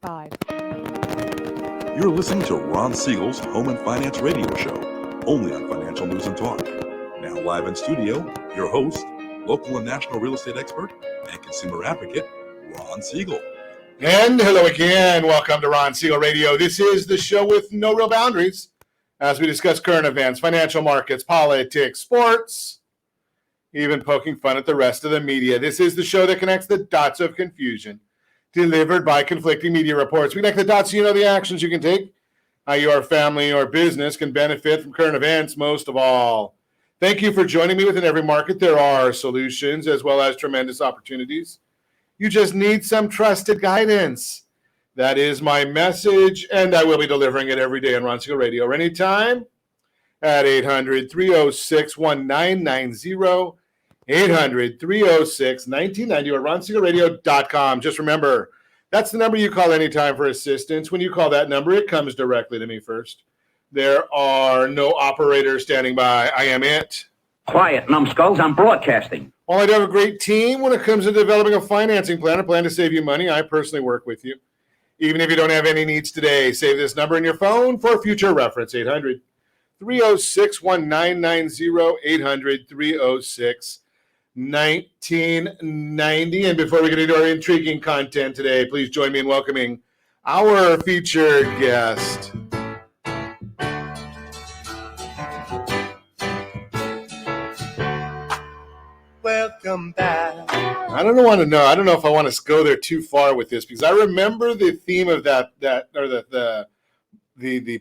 5. You're listening to Ron Siegel's Home and Finance Radio Show, only on Financial News and Talk. Now live in studio, your host, local and national real estate expert and consumer advocate, Ron Siegel. And hello again. Welcome to Ron Siegel Radio. This is the show with no real boundaries as we discuss current events, financial markets, politics, sports, even poking fun at the rest of the media. This is the show that connects the dots of confusion delivered by conflicting media reports. We connect the dots so you know the actions you can take, how your family or business can benefit from current events most of all. Thank you for joining me. Within every market, there are solutions as well as tremendous opportunities. You just need some trusted guidance. That is my message, and I will be delivering it every day on Ron Siegel Radio or anytime at 800-306-1990, 800-306-1990, or ronsiegelradio.com. Just remember, that's the number you call anytime for assistance. When you call that number, it comes directly to me first. There are no operators standing by. I am it. Quiet, numbskulls, I'm broadcasting. While I do have a great team when it comes to developing a financing plan, a plan to save you money, I personally work with you. Even if you don't have any needs today, save this number in your phone for future reference, 800-306-1990, 800-306-1990. And before we get into our intriguing content today, please join me in welcoming our featured guest. Welcome back. I don't know if I want to go there too far with this, because I remember the theme of that or the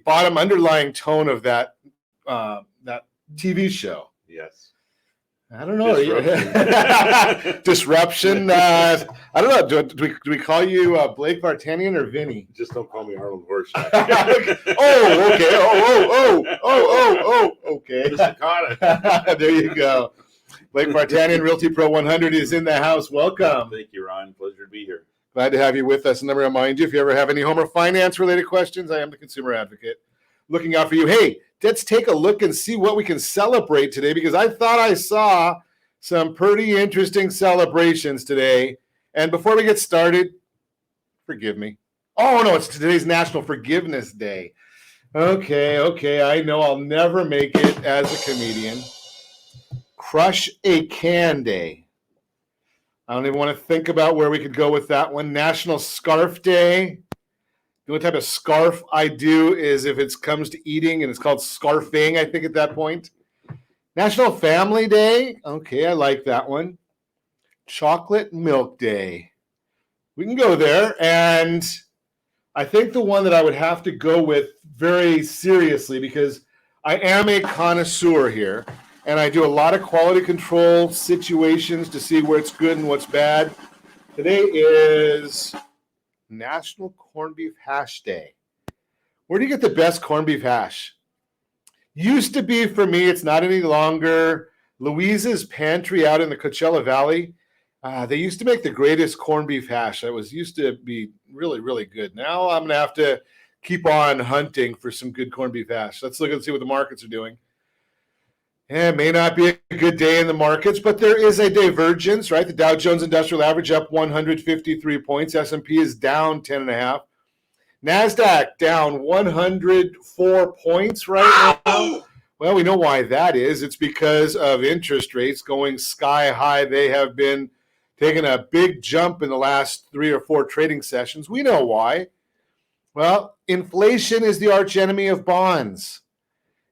bottom underlying tone of that TV show. Yes. I don't know. Disruption. I don't know. Do we call you Blake Vartanian or Vinny? Just don't call me Harlem Horse. Oh, okay. Just caught it. There you go. Blake Vartanian, Realty Pro 100 is in the house. Welcome. Thank you, Ron. Pleasure to be here. Glad to have you with us. And let me remind you, if you ever have any home or finance related questions, I am the consumer advocate looking out for you. Hey, let's take a look and see what we can celebrate today, because I thought I saw some pretty interesting celebrations today. And before we get started, forgive me. Oh, no, it's today's National Forgiveness Day. Okay. I know I'll never make it as a comedian. Crush a Can Day. I don't even want to think about where we could go with that one. National Scarf Day. The only type of scarf I do is if it comes to eating, and it's called scarfing, I think, at that point. National Family Day. Okay, I like that one. Chocolate Milk Day. We can go there. And I think the one that I would have to go with very seriously, because I am a connoisseur here, and I do a lot of quality control situations to see where it's good and what's bad. Today is National Corned Beef Hash Day. Where do you get the best corned beef hash? Used to be, for me, it's not any longer, Louise's Pantry out in the Coachella Valley. They used to make the greatest corned beef hash. That used to be really, really good. Now I'm going to have to keep on hunting for some good corned beef hash. Let's look and see what the markets are doing. It may not be a good day in the markets, but there is a divergence, right? The Dow Jones Industrial Average up 153 points. S&P is down 10.5. NASDAQ down 104 points right now. Well, we know why that is. It's because of interest rates going sky high. They have been taking a big jump in the last 3 or 4 trading sessions. We know why. Well, inflation is the arch enemy of bonds.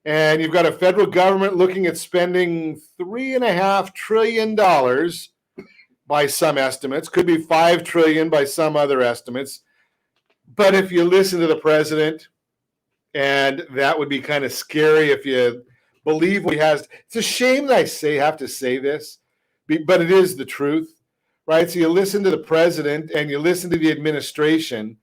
And you've got a federal government looking at spending $3.5 trillion by some estimates. Could be $5 trillion by some other estimates. But if you listen to the president, and that would be kind of scary if you believe what he has. It's a shame that I have to say this, but it is the truth, right? So you listen to the president and you listen to the administration,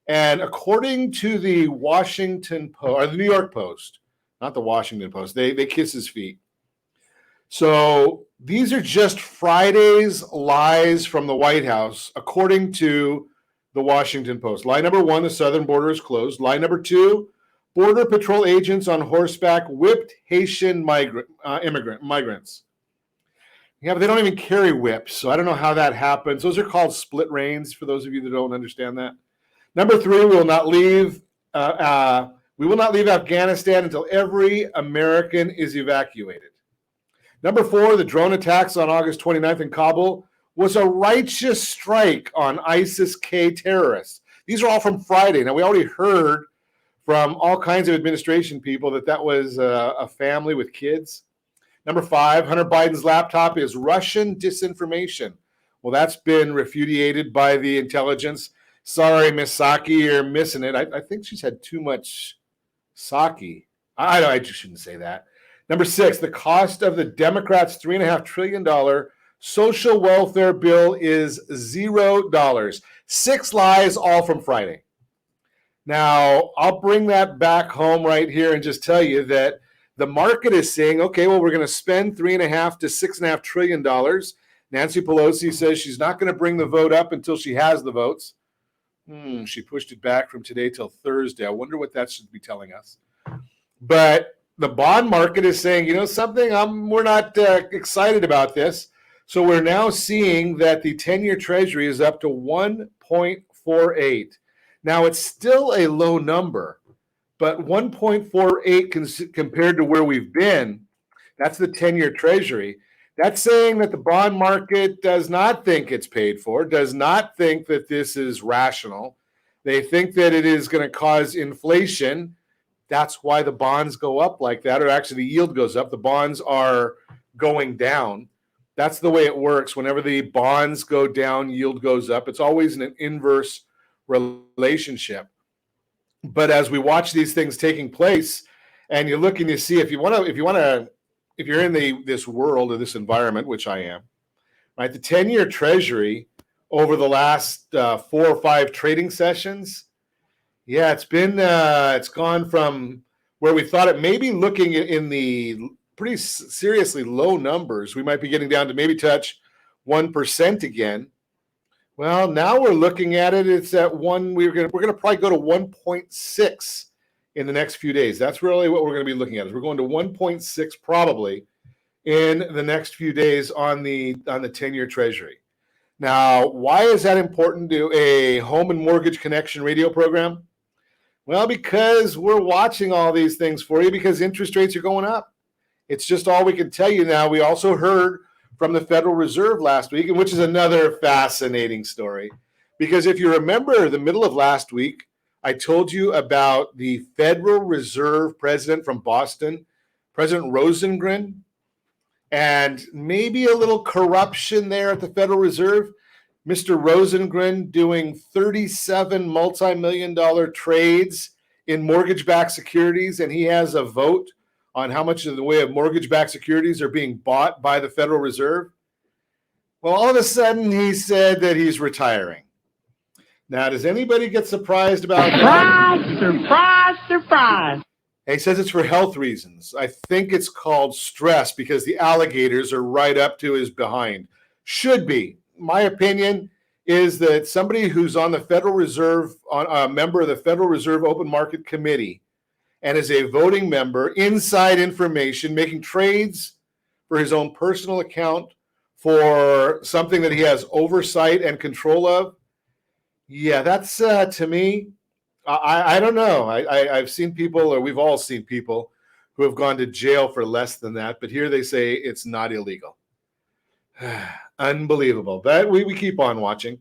and according to the Washington Post, or the New York Post, not the Washington Post, they kiss his feet. So these are just Friday's lies from the White House, according to the Washington Post. Lie number 1, the southern border is closed. Lie number 2, Border Patrol agents on horseback whipped Haitian migrants. Yeah, but they don't even carry whips, so I don't know how that happens. Those are called split reins, for those of you that don't understand that. Number 3, we will not leave Afghanistan until every American is evacuated. Number 4, the drone attacks on August 29th in Kabul was a righteous strike on ISIS-K terrorists. These are all from Friday. Now, we already heard from all kinds of administration people that was a family with kids. Number 5, Hunter Biden's laptop is Russian disinformation. Well, that's been refuted by the intelligence. Sorry, Miss Psaki, you're missing it. I think she's had too much sake. I just shouldn't say that. Number 6, the cost of the Democrats' $3.5 trillion social welfare bill is $0. 6 lies, all from Friday. Now, I'll bring that back home right here and just tell you that the market is saying, okay, well, we're going to spend $3.5 to $6.5 trillion. Nancy Pelosi says she's not going to bring the vote up until she has the votes. She pushed it back from today till Thursday. I wonder what that should be telling us. But the bond market is saying, you know something, we're not excited about this. So we're now seeing that the 10-year Treasury is up to 1.48. Now, it's still a low number, but 1.48 compared to where we've been, that's the 10-year Treasury. That's saying that the bond market does not think it's paid for, does not think that this is rational. They think that it is going to cause inflation. That's why the bonds go up like that, or actually the yield goes up. The bonds are going down. That's the way it works. Whenever the bonds go down, yield goes up. It's always an inverse relationship. But as we watch these things taking place, and you're looking to see if you're in this world or this environment, which I am, right? The 10-year Treasury over the last 4 or 5 trading sessions, yeah, it's gone from where we thought it may be looking in the pretty seriously low numbers. We might be getting down to maybe touch 1% again. Well, now we're looking at it. It's at we're going to probably go to 1.6 in the next few days. That's really what we're going to be looking at. Is we're going to 1.6 probably in the next few days on the 10-year Treasury. Now, why is that important to a home and mortgage connection radio program? Well, because we're watching all these things for you because interest rates are going up. It's just all we can tell you now. We also heard from the Federal Reserve last week, which is another fascinating story. Because if you remember the middle of last week, I told you about the Federal Reserve president from Boston, President Rosengren, and maybe a little corruption there at the Federal Reserve. Mr. Rosengren doing 37 multi-million-dollar trades in mortgage-backed securities, and he has a vote on how much of the way of mortgage-backed securities are being bought by the Federal Reserve. Well, all of a sudden, he said that he's retiring. Now, does anybody get surprised about that? Surprise. He says it's for health reasons. I think it's called stress because the alligators are right up to his behind. Should be. My opinion is that somebody who's on the Federal Reserve, a member of the Federal Reserve Open Market Committee, and is a voting member, inside information, making trades for his own personal account for something that he has oversight and control of. Yeah, that's to me, I don't know. I've seen people, or we've all seen people who have gone to jail for less than that, but here they say it's not illegal. Unbelievable. But we keep on watching.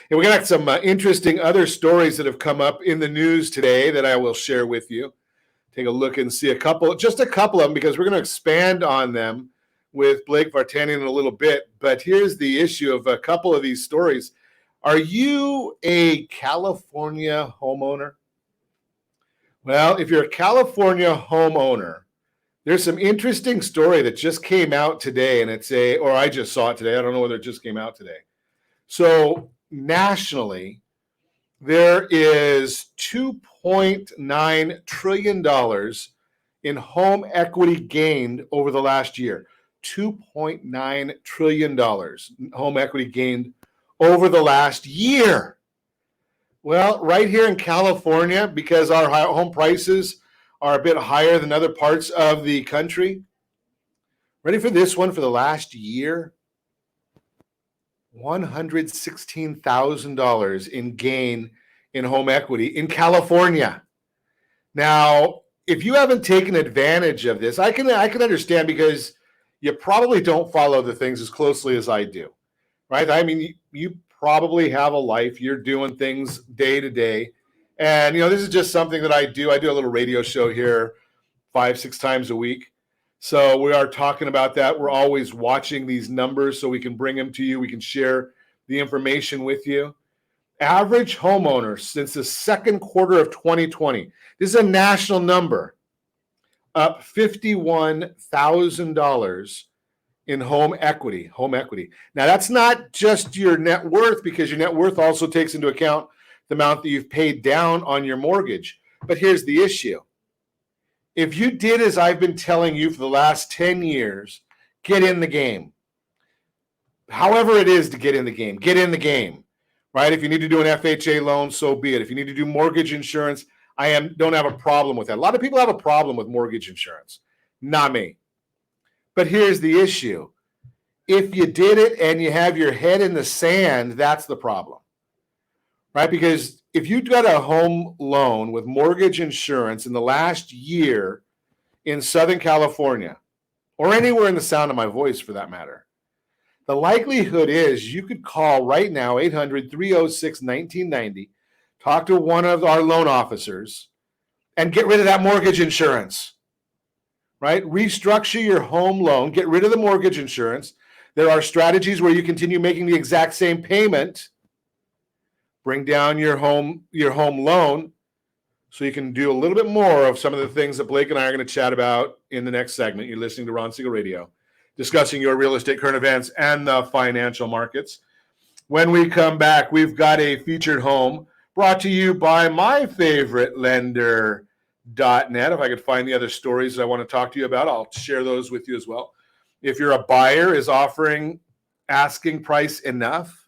And we got some interesting other stories that have come up in the news today that I will share with you. Take a look and see just a couple of them, because we're going to expand on them with Blake Vartanian in a little bit. But here's the issue of a couple of these stories. Are you a California homeowner? Well, if you're a California homeowner, there's some interesting story that just came out today, and or I just saw it today. I don't know whether it just came out today. So nationally, there is $2.9 trillion in home equity gained over the last year. $2.9 trillion home equity gained over the last year. Well, right here in California, because our home prices are a bit higher than other parts of the country. Ready for this one? For the last year, $116,000 in gain in home equity in California. Now, if you haven't taken advantage of this, I can understand, because you probably don't follow the things as closely as I do, right? I mean, you probably have a life. You're doing things day to day. And, this is just something that I do. I do a little radio show here 5-6 times a week. So we are talking about that. We're always watching these numbers so we can bring them to you. We can share the information with you. Average homeowner since the second quarter of 2020, this is a national number, up $51,000 in home equity. Now, that's not just your net worth, because your net worth also takes into account the amount that you've paid down on your mortgage. But here's the issue. If you did as I've been telling you for the last 10 years, get in the game. However it is to get in the game, right? If you need to do an FHA loan, so be it. If you need to do mortgage insurance, don't have a problem with that. A lot of people have a problem with mortgage insurance. Not me. But here's the issue. If you did it and you have your head in the sand, that's the problem, right? Because if you got a home loan with mortgage insurance in the last year in Southern California, or anywhere in the sound of my voice for that matter, the likelihood is you could call right now, 800-306-1990, talk to one of our loan officers, and get rid of that mortgage insurance, right? Restructure your home loan, get rid of the mortgage insurance. There are strategies where you continue making the exact same payment, bring down your home loan, so you can do a little bit more of some of the things that Blake and I are going to chat about in the next segment. You're listening to Ron Siegel Radio, discussing your real estate current events and the financial markets. When we come back, we've got a featured home brought to you by my favorite lender.net. If I could find the other stories I want to talk to you about, I'll share those with you as well. If you're a buyer, is offering asking price enough?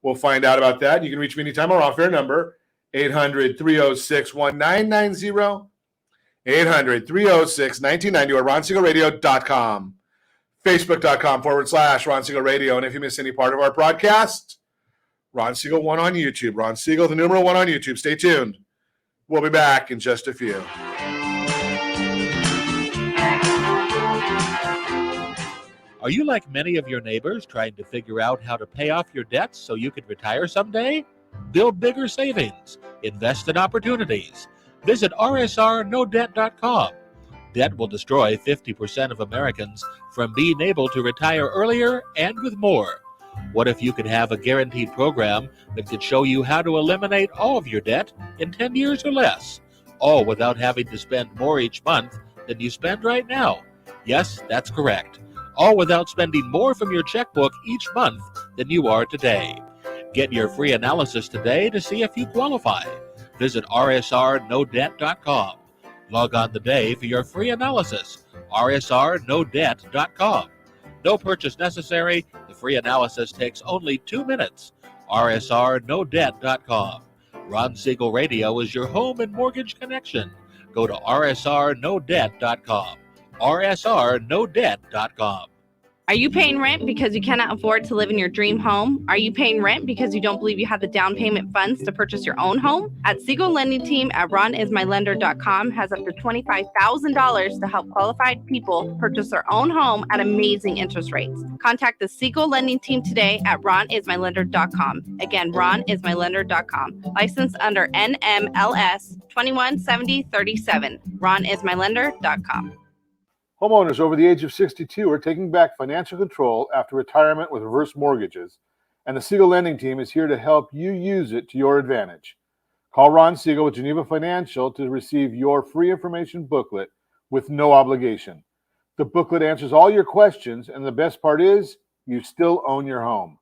We'll find out about that. You can reach me anytime. Our off-air number, 800-306-1990, 800-306-1990, or RonSiegelRadio.com, Facebook.com/Ron Siegel Radio. And if you miss any part of our broadcast, Ron Siegel 1 on YouTube. Ron Siegel, the numeral 1 on YouTube. Stay tuned. We'll be back in just a few. Are you like many of your neighbors trying to figure out how to pay off your debts so you can retire someday? Build bigger savings. Invest in opportunities. Visit rsrnodebt.com. Debt will destroy 50% of Americans from being able to retire earlier and with more. What if you could have a guaranteed program that could show you how to eliminate all of your debt in 10 years or less, all without having to spend more each month than you spend right now? Yes, that's correct. All without spending more from your checkbook each month than you are today. Get your free analysis today to see if you qualify. Visit rsrnodebt.com. Log on today for your free analysis. rsrnodebt.com. No purchase necessary. The free analysis takes only 2 minutes. rsrnodebt.com. Ron Siegel Radio is your home and mortgage connection. Go to rsrnodebt.com. rsrnodebt.com. Are you paying rent because you cannot afford to live in your dream home? Are you paying rent because you don't believe you have the down payment funds to purchase your own home? At Siegel Lending Team at ronismylender.com has up to $25,000 to help qualified people purchase their own home at amazing interest rates. Contact the Siegel Lending Team today at ronismylender.com. Again, ronismylender.com. Licensed under NMLS 217037. ronismylender.com. Homeowners over the age of 62 are taking back financial control after retirement with reverse mortgages, and the Siegel Lending Team is here to help you use it to your advantage. Call Ron Siegel with Geneva Financial to receive your free information booklet with no obligation. The booklet answers all your questions, and the best part is you still own your home.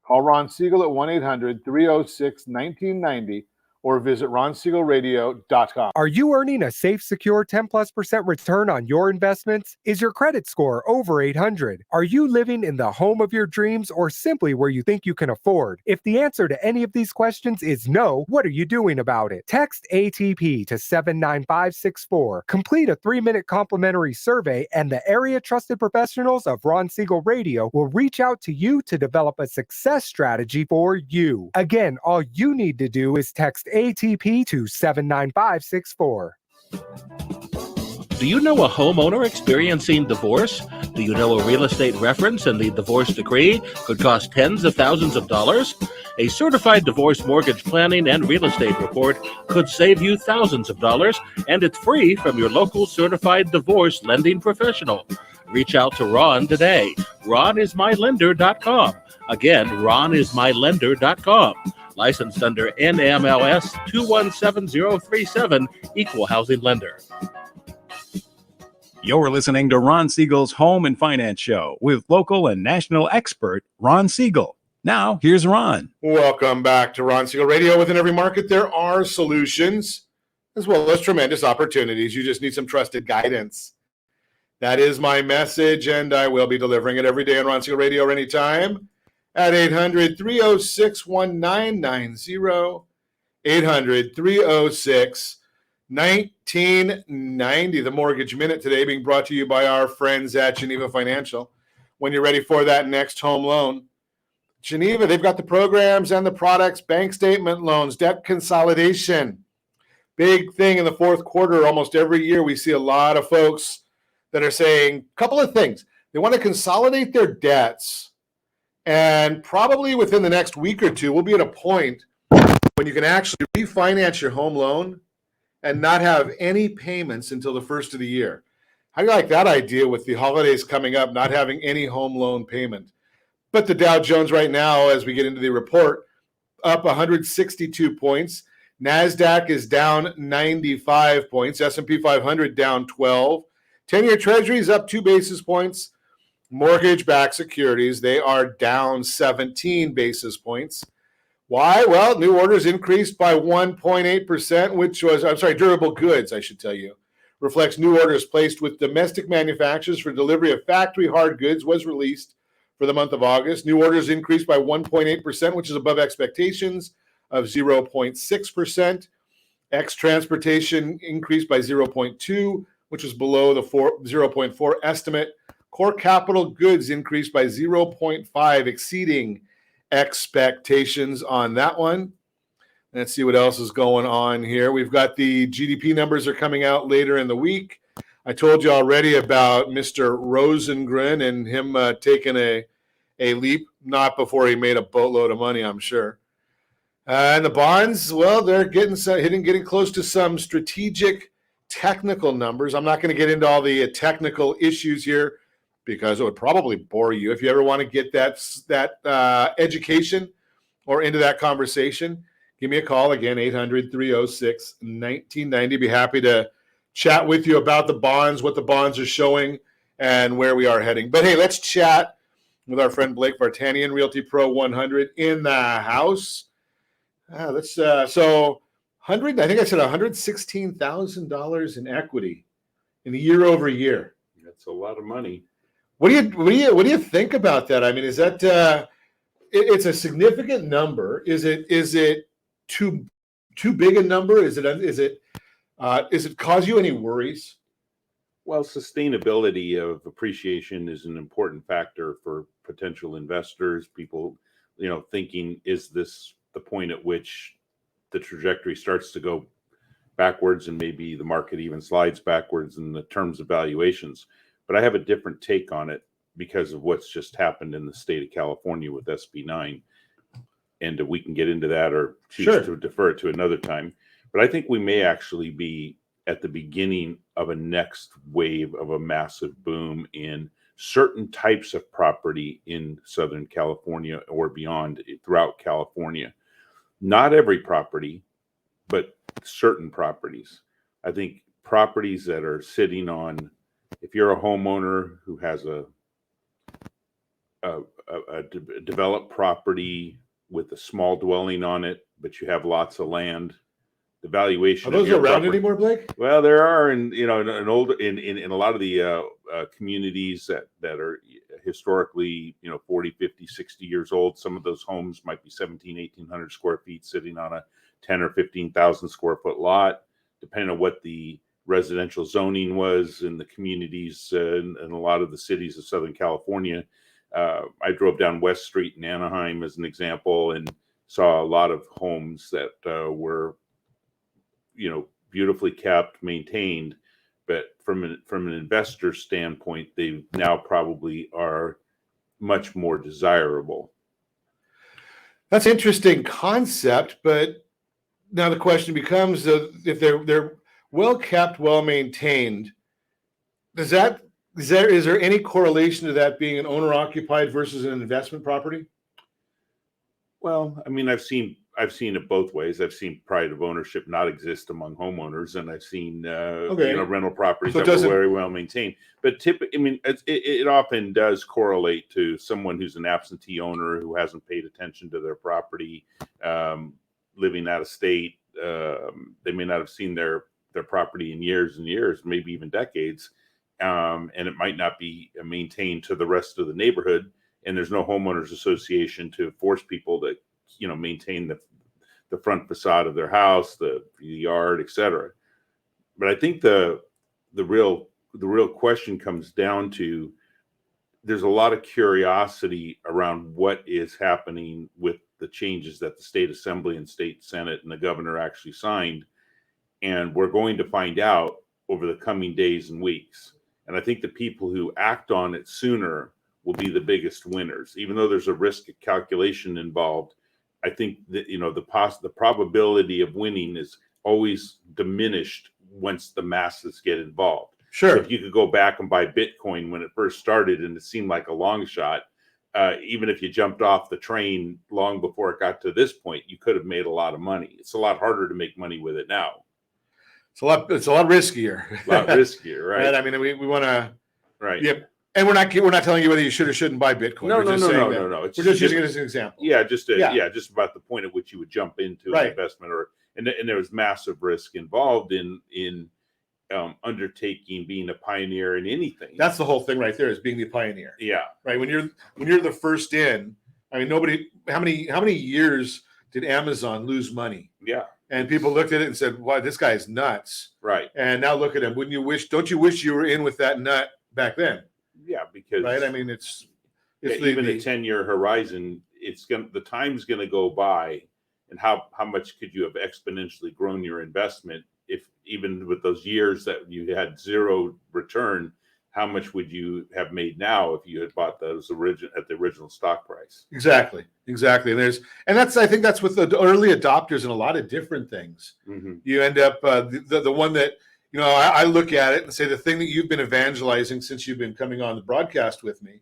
Call Ron Siegel at 1-800-306-1990 or visit ronsiegelradio.com. Are you earning a safe, secure 10+% return on your investments? Is your credit score over 800? Are you living in the home of your dreams or simply where you think you can afford? If the answer to any of these questions is no, what are you doing about it? Text ATP to 79564. Complete a 3-minute complimentary survey, and the area trusted professionals of Ron Siegel Radio will reach out to you to develop a success strategy for you. Again, all you need to do is text ATP to 79564. Do you know a homeowner experiencing divorce? Do you know a real estate reference and the divorce decree could cost tens of thousands of dollars? A certified divorce mortgage planning and real estate report could save you thousands of dollars, and it's free from your local certified divorce lending professional. Reach out to Ron today. RonIsMyLender.com. Again, RonIsMyLender.com. Licensed under NMLS 217037, Equal Housing Lender. You're listening to Ron Siegel's Home and Finance Show with local and national expert Ron Siegel. Now, here's Ron. Welcome back to Ron Siegel Radio. Within every market, there are solutions as well as tremendous opportunities. You just need some trusted guidance. That is my message, and I will be delivering it every day on Ron Siegel Radio or anytime at 800-306-1990, 800-306-1990. The Mortgage Minute today being brought to you by our friends at Geneva Financial. When you're ready for that next home loan, Geneva, they've got the programs and the products, bank statement loans, debt consolidation. Big thing in the fourth quarter. Almost every year we see a lot of folks that are saying a couple of things. They want to consolidate their debts, and probably within the next week or two, we'll be at a point when you can actually refinance your home loan and not have any payments until the first of the year. How do you like that idea with the holidays coming up, not having any home loan payment? But the Dow Jones right now, as we get into the report, up 162 points. NASDAQ is down 95 points. S&P 500 down 12. 10-year Treasuries up 2 basis points. Mortgage-backed securities, they are down 17 basis points. Why? Well, new orders increased by 1.8%, which was, durable goods, I should tell you, reflects new orders placed with domestic manufacturers for delivery of factory hard goods was released for the month of August. New orders increased by 1.8%, which is above expectations of 0.6%. Transportation increased by 0.2%, which was below the 0.4 estimate. Core capital goods increased by 0.5%, exceeding expectations on that one. Let's see what else is going on here. We've got the GDP numbers are coming out later in the week. I told you already about Mr. Rosengren and him taking a leap, not before he made a boatload of money, I'm sure. And the bonds, well, they're getting close to some strategic technical numbers. I'm not going to get into all the technical issues here because it would probably bore you. If you ever want to get that education or into that conversation, give me a call. Again, 800-306-1990. Be happy to chat with you about the bonds, what the bonds are showing, and where we are heading. But hey, let's chat with our friend Blake Vartanian, Realty Pro 100 in the house. I think I said $116,000 in equity in the year over year. That's a lot of money. What do you think about that? I mean, is that it's a significant number? Is it too big a number? Is it cause you any worries? Well, sustainability of appreciation is an important factor for potential investors. People, thinking, is this the point at which the trajectory starts to go backwards and maybe the market even slides backwards in the terms of valuations? But I have a different take on it because of what's just happened in the state of California with SB 9. And we can get into that or choose to defer it to another time. But I think we may actually be at the beginning of a next wave of a massive boom in certain types of property in Southern California or beyond throughout California. Not every property, but certain properties. I think properties that are sitting on, if you're a homeowner who has a developed property with a small dwelling on it, but you have lots of land the valuation. Are those of your around property. anymore, Blake? Well, there are, in a lot of the communities that are historically 40, 50, 60 years old. Some of those homes might be 1,800 square feet, sitting on a 10 or 15,000 square foot lot, depending on what the residential zoning was in the communities in a lot of the cities of Southern California. I drove down West Street in Anaheim as an example and saw a lot of homes that were beautifully kept, maintained, but from an investor standpoint, they now probably are much more desirable. That's an interesting concept, but now the question becomes if they're well kept, well maintained, is there any correlation to that being an owner occupied versus an investment property? Well, I mean, I've seen it both ways. I've seen pride of ownership not exist among homeowners, and I've seen rental properties that were very well maintained. But it often does correlate to someone who's an absentee owner who hasn't paid attention to their property, living out of state. They may not have seen their property in years and years, maybe even decades, and it might not be maintained to the rest of the neighborhood. And there's no homeowners association to force people to, maintain the front facade of their house, the yard, etc. But I think the real question comes down to there's a lot of curiosity around what is happening with the changes that the state assembly and state senate and the governor actually signed, and we're going to find out over the coming days and weeks. And I think the people who act on it sooner will be the biggest winners, even though there's a risk calculation involved. I think that the probability of winning is always diminished once the masses get involved. Sure. So if you could go back and buy Bitcoin when it first started and it seemed like a long shot, even if you jumped off the train long before it got to this point, you could have made a lot of money. It's a lot harder to make money with it now. It's a lot riskier. A lot riskier, right? And I mean, we want to, right? Yeah. And we're not telling you whether you should or shouldn't buy Bitcoin. No. We're just using it as an example. Yeah, just about the point at which you would jump into an investment, and there was massive risk involved in undertaking, being a pioneer in anything. That's the whole thing right there, is being the pioneer. Yeah, right. When you're the first in, I mean, how many years did Amazon lose money? Yeah. And people looked at it and said, "Wow, this guy is nuts." Right. And now look at him. Don't you wish you were in with that nut back then? Yeah, because right. I mean, it's even a 10-year horizon. The time's going to go by, and how much could you have exponentially grown your investment if even with those years that you had zero return? How much would you have made now if you had bought those at the original stock price? Exactly. And I think that's with the early adopters in a lot of different things. Mm-hmm. You end up the one that I look at it and say the thing that you've been evangelizing since you've been coming on the broadcast with me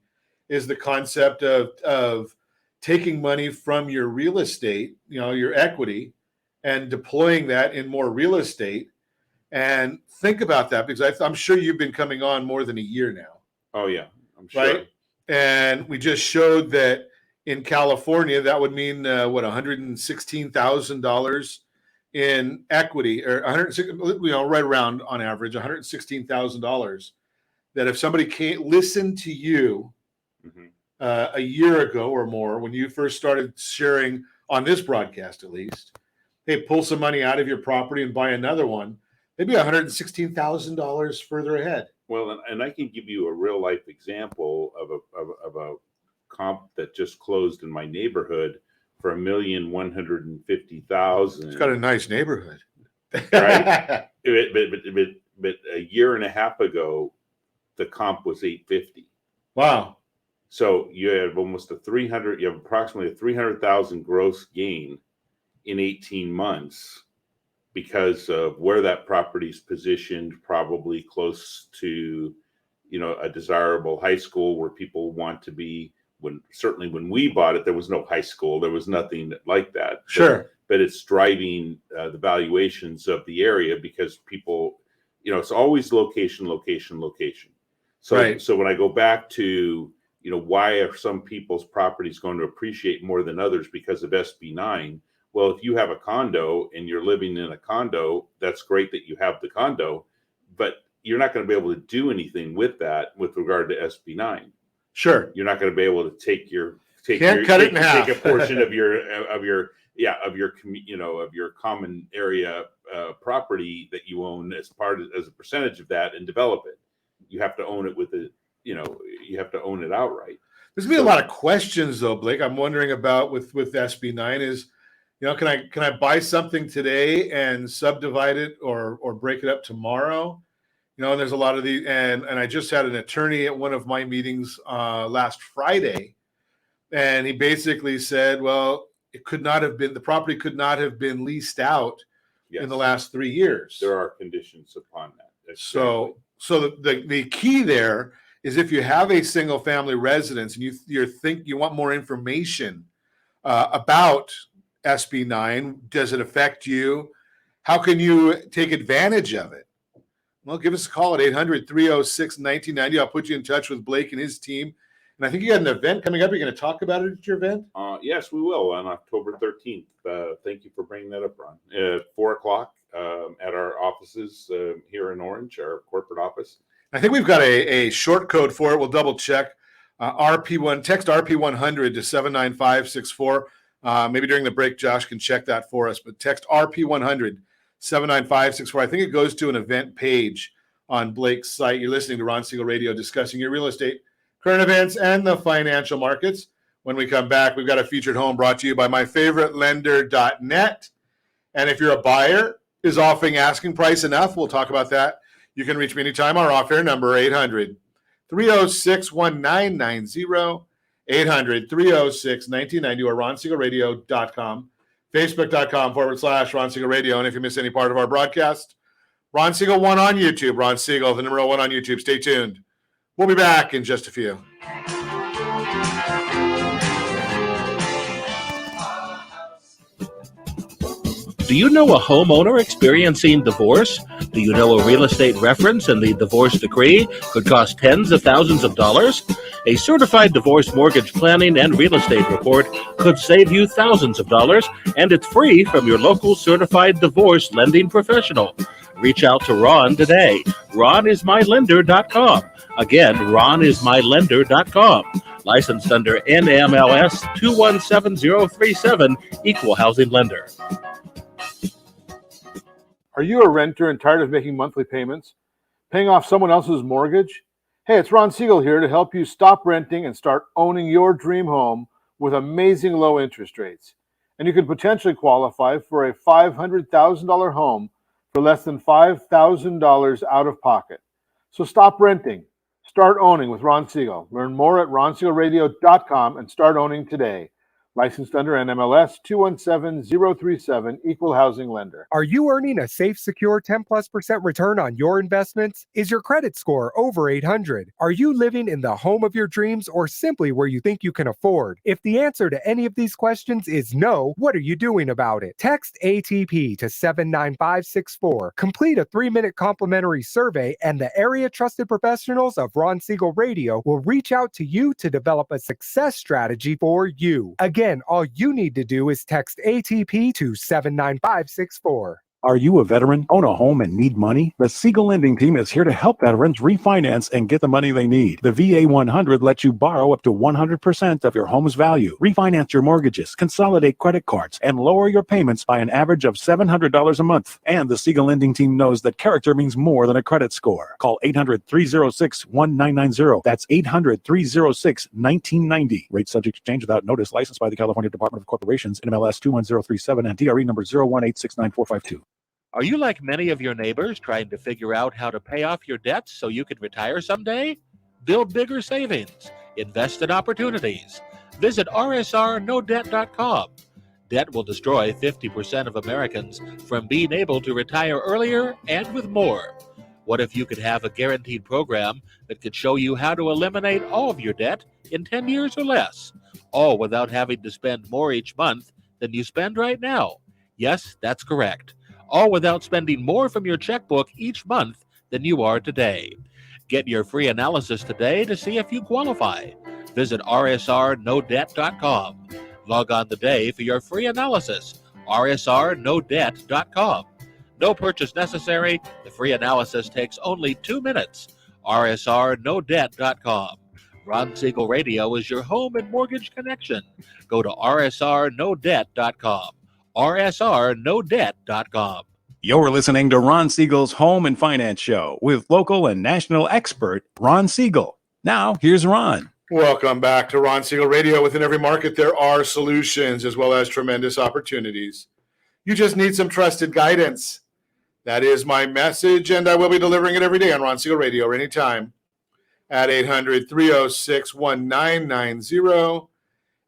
is the concept of taking money from your real estate, your equity, and deploying that in more real estate. And think about that, because I'm sure you've been coming on more than a year now. Oh, yeah, I'm sure. Right? And we just showed that in California, that would mean, $116,000 in equity, or right around on average, $116,000. That if somebody can't listen to you a year ago or more, when you first started sharing on this broadcast, at least, hey, pull some money out of your property and buy another one, maybe $116,000 further ahead. Well, and I can give you a real life example of a comp that just closed in my neighborhood for $1,150,000. It's got a nice neighborhood, right? But a year and a half ago, the comp was $850,000. Wow! So you have approximately a $300,000 gross gain in 18 months. Because of where that property is positioned, probably close to, a desirable high school where people want to be. Certainly when we bought it, there was no high school. There was nothing like that. Sure. But it's driving the valuations of the area because people, it's always location. So, right. So when I go back to, why are some people's properties going to appreciate more than others because of SB 9? Well, if you have a condo and you're living in a condo, that's great that you have the condo, but you're not going to be able to do anything with that with regard to SB9. Sure. You're not going to be able to take cut it in half. take a portion of your common area property that you own as a percentage of that and develop it. You have to own it you have to own it outright. There's been a lot of questions though, Blake. I'm wondering about with SB9 is, can I buy something today and subdivide it or break it up tomorrow? And there's a lot of these, and I just had an attorney at one of my meetings last Friday, and he basically said, well, the property could not have been leased out in the last 3 years. There are conditions upon that. So the key there is if you have a single family residence and you want more information about SB9, does it affect you? How can you take advantage of it? Well, give us a call at 800-306-1990. I'll put you in touch with Blake and his team. And I think you got an event coming up. You're going to talk about it at your event? Yes, we will on October 13th. Thank you for bringing that up, Ron. 4:00 at our offices here in Orange, our corporate office. I think we've got a short code for it. We'll double check. RP1, text RP100 to 79564. Maybe during the break, Josh can check that for us. But text RP100 79564. I think it goes to an event page on Blake's site. You're listening to Ron Siegel Radio discussing your real estate, current events, and the financial markets. When we come back, we've got a featured home brought to you by myfavoritelender.net. And if you're a buyer, is offering asking price enough? We'll talk about that. You can reach me anytime. Our off-air number, 800-306-1990, 800-306-1990, or RonSiegelRadio.com. Facebook.com/Ron Siegel Radio. And if you miss any part of our broadcast, Ron Siegel 1 on YouTube. Ron Siegel, the number 1 on YouTube. Stay tuned. We'll be back in just a few. Do you know a homeowner experiencing divorce? Do you know a real estate reference and the divorce decree could cost tens of thousands of dollars? A certified divorce mortgage planning and real estate report could save you thousands of dollars, and it's free from your local certified divorce lending professional. Reach out to Ron today. RonIsMyLender.com. Again, RonIsMyLender.com. Licensed under NMLS 217037, Equal Housing Lender. Are you a renter and tired of making monthly payments, paying off someone else's mortgage? Hey, it's Ron Siegel here to help you stop renting and start owning your dream home with amazing low interest rates. And you could potentially qualify for a $500,000 home for less than $5,000 out of pocket. So stop renting. Start owning with Ron Siegel. Learn more at RonSiegelRadio.com and start owning today. Licensed under NMLS 217037, Equal Housing Lender. Are you earning a safe, secure 10+% return on your investments? Is your credit score over 800? Are you living in the home of your dreams or simply where you think you can afford? If the answer to any of these questions is no, what are you doing about it? Text ATP to 79564. Complete a 3-minute complimentary survey, and the area trusted professionals of Ron Siegel Radio will reach out to you to develop a success strategy for you. Again, all you need to do is text ATP to 79564. Are you a veteran, own a home, and need money? The Siegel Lending Team is here to help veterans refinance and get the money they need. The VA 100 lets you borrow up to 100% of your home's value, refinance your mortgages, consolidate credit cards, and lower your payments by an average of $700 a month. And the Siegel Lending Team knows that character means more than a credit score. Call 800-306-1990. That's 800-306-1990. Rate subject to change without notice. Licensed by the California Department of Corporations, NMLS 21037, and DRE number 018694452. Are you like many of your neighbors trying to figure out how to pay off your debts so you can retire someday? Build bigger savings. Invest in opportunities. Visit rsrnodebt.com. Debt will destroy 50% of Americans from being able to retire earlier and with more. What if you could have a guaranteed program that could show you how to eliminate all of your debt in 10 years or less, all without having to spend more each month than you spend right now? Yes, that's correct. All without spending more from your checkbook each month than you are today. Get your free analysis today to see if you qualify. Visit rsrnodebt.com. Log on today for your free analysis. rsrnodebt.com. No purchase necessary. The free analysis takes only 2 minutes. rsrnodebt.com. Ron Siegel Radio is your home and mortgage connection. Go to rsrnodebt.com. rsrnodebt.com. You're listening to Ron Siegel's Home and Finance Show with local and national expert Ron Siegel. Now, here's Ron. Welcome back to Ron Siegel Radio. Within every market, there are solutions as well as tremendous opportunities. You just need some trusted guidance. That is my message, and I will be delivering it every day on Ron Siegel Radio or anytime at 800-306-1990,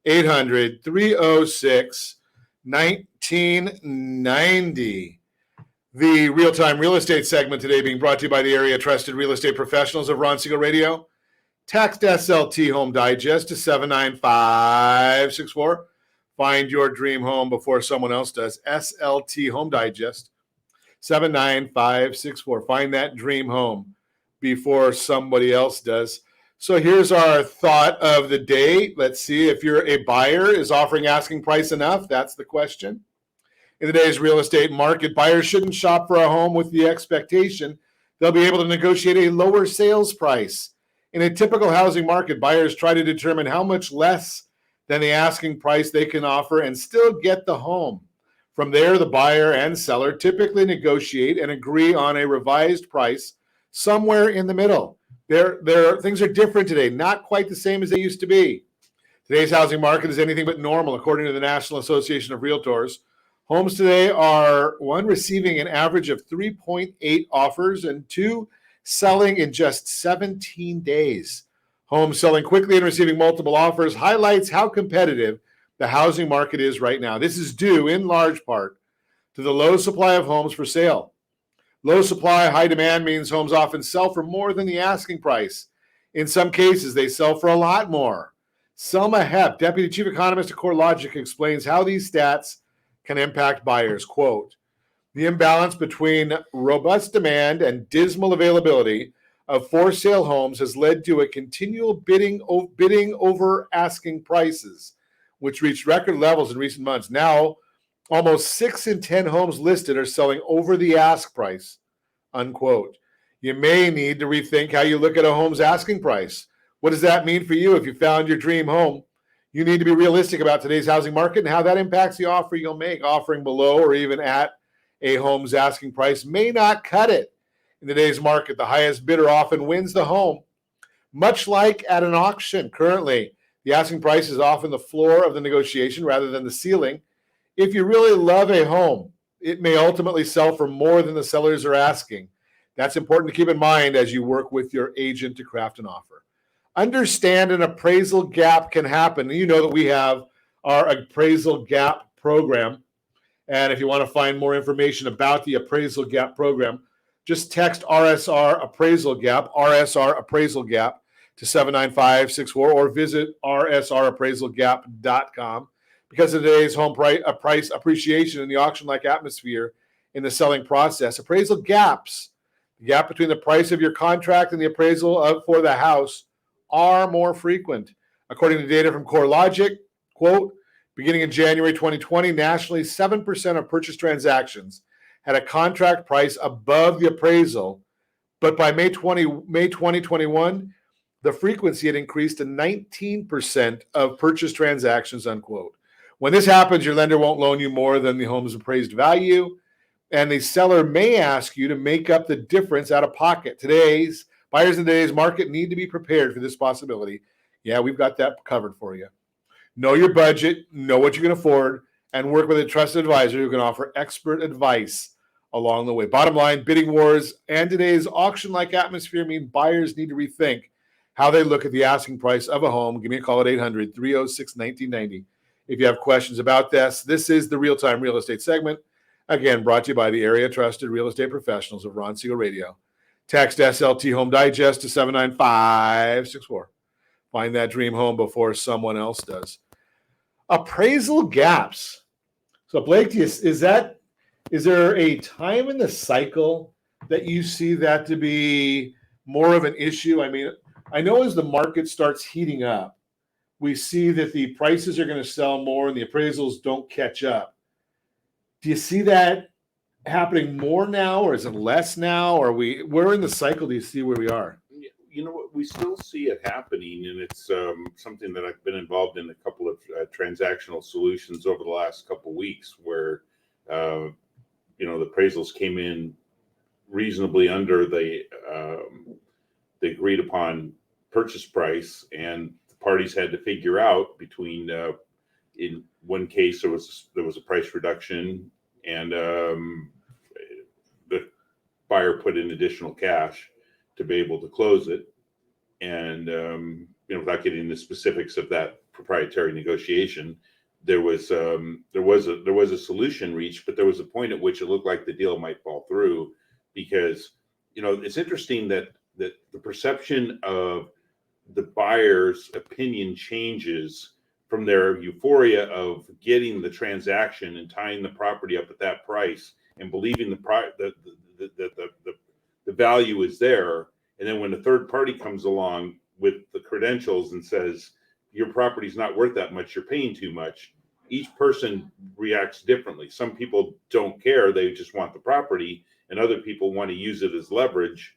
800-306-1990. The real-time real estate segment today being brought to you by the area trusted real estate professionals of Ron Siegel Radio. Text SLT Home Digest to 79564. Find your dream home before someone else does. SLT Home Digest, 79564. Find that dream home before somebody else does. So here's our thought of the day. Let's see if you're a buyer. Is offering asking price enough? That's the question. In today's real estate market, buyers shouldn't shop for a home with the expectation they'll be able to negotiate a lower sales price. In a typical housing market, buyers try to determine how much less than the asking price they can offer and still get the home. From there, the buyer and seller typically negotiate and agree on a revised price somewhere in the middle. Things are different today, not quite the same as they used to be. Today's housing market is anything but normal, according to the National Association of Realtors. Homes today are, one, receiving an average of 3.8 offers and two, selling in just 17 days. Homes selling quickly and receiving multiple offers highlights how competitive the housing market is right now. This is due in large part to the low supply of homes for sale. Low supply, high demand means homes often sell for more than the asking price. In some cases, they sell for a lot more. Selma Hepp, Deputy Chief Economist at CoreLogic, explains how these stats can impact buyers. Quote, the imbalance between robust demand and dismal availability of for-sale homes has led to a continual bidding over asking prices, which reached record levels in recent months. Now, almost 6 in 10 homes listed are selling over the ask price, unquote. You may need to rethink how you look at a home's asking price. What does that mean for you if you found your dream home? You need to be realistic about today's housing market and how that impacts the offer you'll make. Offering below or even at a home's asking price may not cut it. In today's market, the highest bidder often wins the home. Much like at an auction currently, the asking price is often the floor of the negotiation rather than the ceiling. If you really love a home, it may ultimately sell for more than the sellers are asking. That's important to keep in mind as you work with your agent to craft an offer. Understand an appraisal gap can happen. You know that we have our appraisal gap program. And if you want to find more information about the appraisal gap program, just text RSR appraisal gap to 79564 or visit rsrappraisalgap.com. Because of today's home price appreciation in the auction-like atmosphere in the selling process, appraisal gaps, the gap between the price of your contract and the appraisal for the house, are more frequent. According to data from CoreLogic, quote, beginning in January 2020, nationally, 7% of purchase transactions had a contract price above the appraisal, but by May 2021, the frequency had increased to 19% of purchase transactions, unquote. When this happens, your lender won't loan you more than the home's appraised value, and the seller may ask you to make up the difference out of pocket. Buyers in today's market need to be prepared for this possibility. Yeah, we've got that covered for you. Know your budget, know what you can afford, and work with a trusted advisor who can offer expert advice along the way. Bottom line, bidding wars and today's auction-like atmosphere mean buyers need to rethink how they look at the asking price of a home. Give me a call at 800-306-1990 if you have questions about this. This is the Real-Time Real Estate segment, again, brought to you by the area trusted real estate professionals of Ron Siegel Radio. Text SLT Home Digest to 79564. Find that dream home before someone else does. Appraisal gaps. So, Blake, is there a time in the cycle that you see that to be more of an issue? I mean, I know as the market starts heating up, we see that the prices are going to sell more and the appraisals don't catch up. Do you see that happening more now, or is it less now? Or where in the cycle do you see where we are? You know what? We still see it happening, and it's something that I've been involved in a couple of transactional solutions over the last couple of weeks, where the appraisals came in reasonably under the agreed upon purchase price, and the parties had to figure out between. In one case, there was a price reduction, and the buyer put in additional cash to be able to close it. And without getting into the specifics of that proprietary negotiation, there was a solution reached, but there was a point at which it looked like the deal might fall through, because it's interesting that the perception of the buyer's opinion changes from their euphoria of getting the transaction and tying the property up at that price and believing the value is there. And then when a third party comes along with the credentials and says, your property's not worth that much, you're paying too much, each person reacts differently. Some people don't care, they just want the property, and other people want to use it as leverage,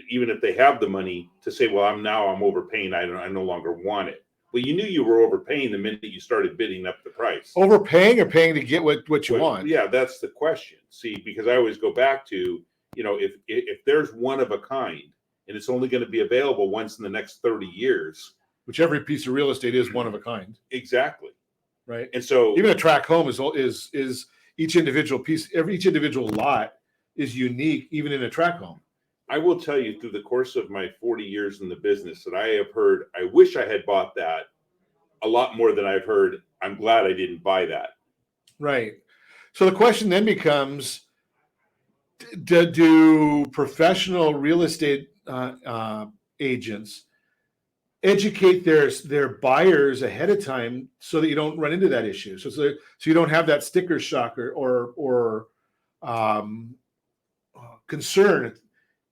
even if they have the money, to say, well, I'm overpaying, I no longer want it. Well, you knew you were overpaying the minute you started bidding up the price. Overpaying or paying to get what you want? Yeah, that's the question. See, because I always go back to, if there's one of a kind and it's only going to be available once in the next 30 years. Which every piece of real estate is one of a kind. Exactly. Right. And so even a tract home is each individual piece, each individual lot is unique, even in a tract home. I will tell you, through the course of my 40 years in the business, that I have heard, I wish I had bought that, a lot more than I've heard, I'm glad I didn't buy that. Right. So the question then becomes, do professional real estate agents educate their buyers ahead of time so that you don't run into that issue? So you don't have that sticker shock or concern.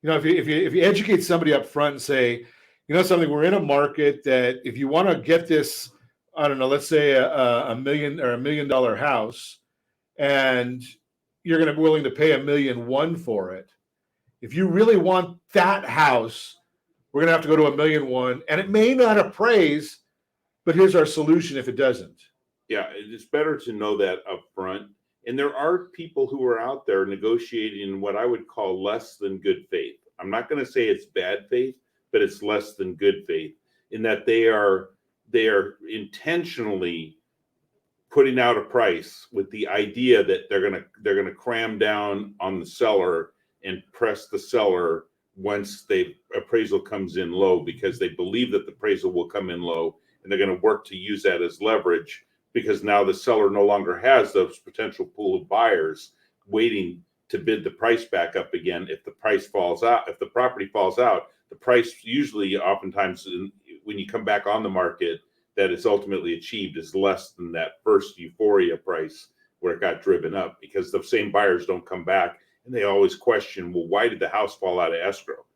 If you educate somebody up front and say, something, we're in a market that if you want to get this, I don't know, let's say $1 million or $1 million house, and you're going to be willing to pay $1.1 million for it. If you really want that house, we're going to have to go to $1.1 million, and it may not appraise, but here's our solution if it doesn't. Yeah, it's better to know that up front. And there are people who are out there negotiating in what I would call less than good faith. I'm not going to say it's bad faith, but it's less than good faith, in that they are intentionally putting out a price with the idea that they're going to cram down on the seller and press the seller once the appraisal comes in low, because they believe that the appraisal will come in low, and they're going to work to use that as leverage, because now the seller no longer has those potential pool of buyers waiting to bid the price back up again. If the price falls out, if the property falls out, the price usually, oftentimes, when you come back on the market, that is ultimately achieved is less than that first euphoria price where it got driven up, because the same buyers don't come back, and they always question, well, why did the house fall out of escrow?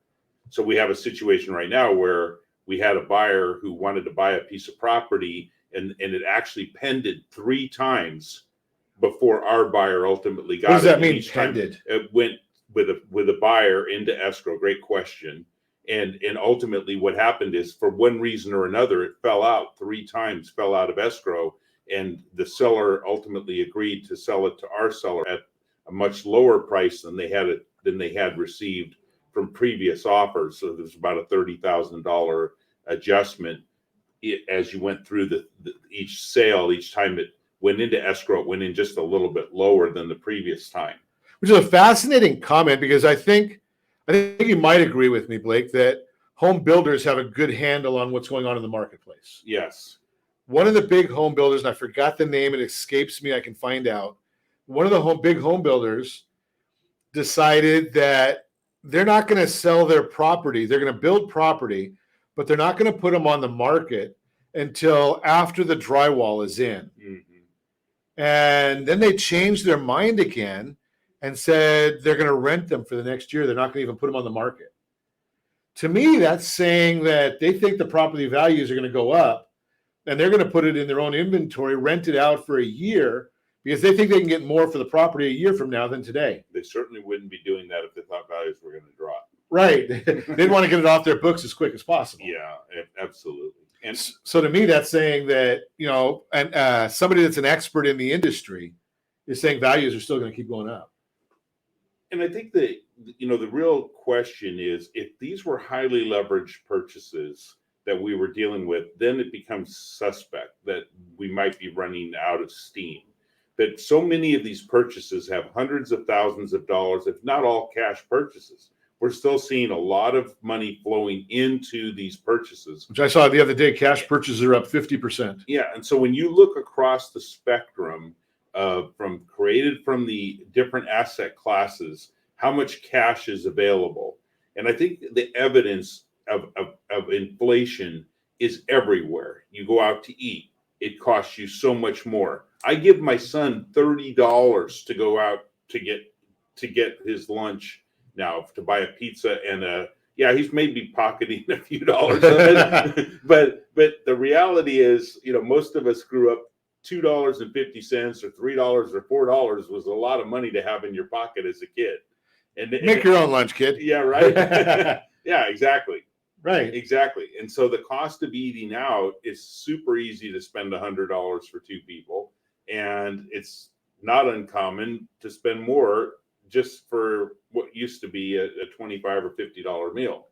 So we have a situation right now where we had a buyer who wanted to buy a piece of property, and it actually pended 3 times before our buyer ultimately got it. What does that mean, pended? It went with a buyer into escrow. Great question. And ultimately what happened is, for one reason or another, it fell out 3 times, fell out of escrow, and the seller ultimately agreed to sell it to our seller at a much lower price than they had received from previous offers. So there's about a $30,000 adjustment as you went through each sale. Each time it went into escrow, it went in just a little bit lower than the previous time. Which is a fascinating comment, because I think you might agree with me, Blake, that home builders have a good handle on what's going on in the marketplace. Yes. One of the big home builders, and I forgot the name, it escapes me, I can find out. One of the big home builders decided that they're not going to sell their property. They're going to build property, but they're not going to put them on the market until after the drywall is in. Mm-hmm. And then they changed their mind again and said they're going to rent them for the next year. They're not going to even put them on the market. To me, that's saying that they think the property values are going to go up, and they're going to put it in their own inventory, rent it out for a year, because they think they can get more for the property a year from now than today. They certainly wouldn't be doing that if they thought values were going to drop. Right. They'd want to get it off their books as quick as possible. Yeah, absolutely. And so to me, that's saying that, and somebody that's an expert in the industry is saying values are still going to keep going up. And I think that, the real question is, if these were highly leveraged purchases that we were dealing with, then it becomes suspect that we might be running out of steam. That so many of these purchases have hundreds of thousands of dollars, if not all cash purchases. We're still seeing a lot of money flowing into these purchases. Which I saw the other day, cash purchases are up 50%. Yeah, and so when you look across the spectrum from the different asset classes, how much cash is available. And I think the evidence of inflation is everywhere. You go out to eat, it costs you so much more. I give my son $30 to go out to get his lunch now, to buy a pizza and he's maybe pocketing a few dollars of it. but the reality is, most of us grew up $2.50 or $3 or $4 was a lot of money to have in your pocket as a kid. And make your own lunch, kid. Yeah, right. Yeah, exactly. Right. Exactly. And so the cost of eating out is super easy to spend $100 for two people. And it's not uncommon to spend more just for what used to be a $25 or $50 meal.